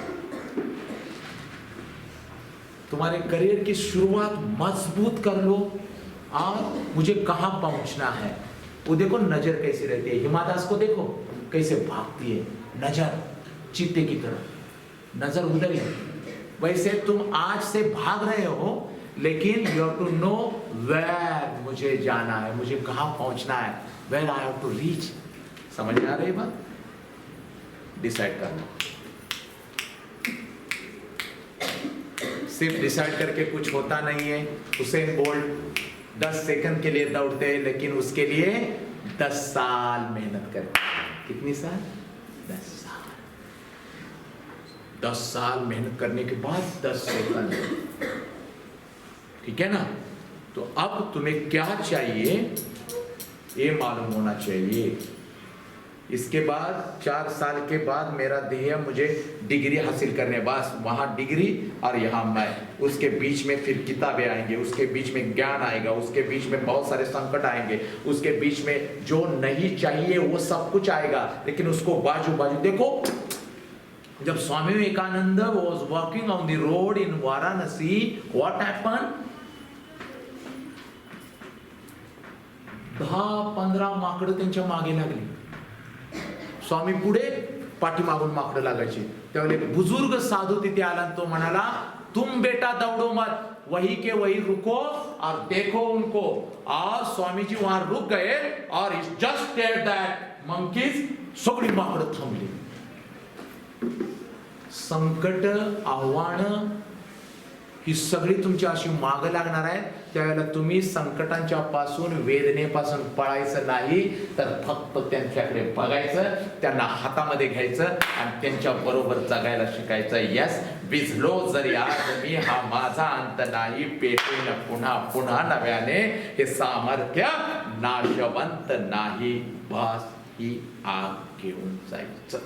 तुम्हारे करियर की शुरुआत मजबूत कर लो, और मुझे कहां पहुंचना है वो देखो। नजर कैसी रहती है, हिमा दास को देखो कैसे भागती है, नजर चीते की तरह, नजर उधर ही। वैसे तुम आज से भाग रहे हो, लेकिन you have to know where मुझे जाना है, मुझे कहां पहुंचना है, where I have to reach. समझ में आ रही बात? डिसाइड करना, सिर्फ डिसाइड करके कुछ होता नहीं है। हुसैन बोल्ट 10 सेकंड के लिए दौड़ते हैं, लेकिन उसके लिए 10 साल मेहनत करते हैं। कितनी साल? 10 साल। 10 साल मेहनत करने के बाद 10 सेकंड, ठीक है ना? तो अब तुम्हें क्या चाहिए ये मालूम होना चाहिए। इसके बाद 4 साल के बाद मेरा ध्येय मुझे डिग्री हासिल करने, बस वहां डिग्री और यहां मैं, उसके बीच में फिर किताबें आएंगे, उसके बीच में ज्ञान आएगा, उसके बीच में बहुत सारे संकट आएंगे, उसके बीच में जो नहीं चाहिए वो सब कुछ आएगा, लेकिन उसको बाजू बाजू देखो। जब Swami Vivekananda was walking on the road in Varanasi, what happened? 10-15 माकडं त्यांच्या मागे लागली. स्वामी पुढे, पाठीमागून माकडं लागायची. त्यावेळेला एक बुजुर्ग साधू तिथे आला, तो म्हणाला, तुम बेटा दौड़ो मत, वही के वही रुको और देखो उनको। और स्वामी जी वहां रुक गए, और जस्ट एट दैट मंकीज, सगळी माकडं थांबली. संकट, आव्हान ही सगळी तुमच्या अशी माग लागणार आहे. त्यावेळेला तुम्ही संकटांच्या पासून, वेदनेपासून पळायचं नाही, तर फक्त त्यांच्याकडे बघायचं, त्यांना हातामध्ये घ्यायचं आणि त्यांच्या बरोबर जगायला शिकायचं. यस, भिजलो जरी आज मी, हा माझा अंत नाही, पेटेल पुन्हा पुन्हा नव्याने, हे सामर्थ्य नाशवंत नाही, बस ही आग घेऊन जायचं.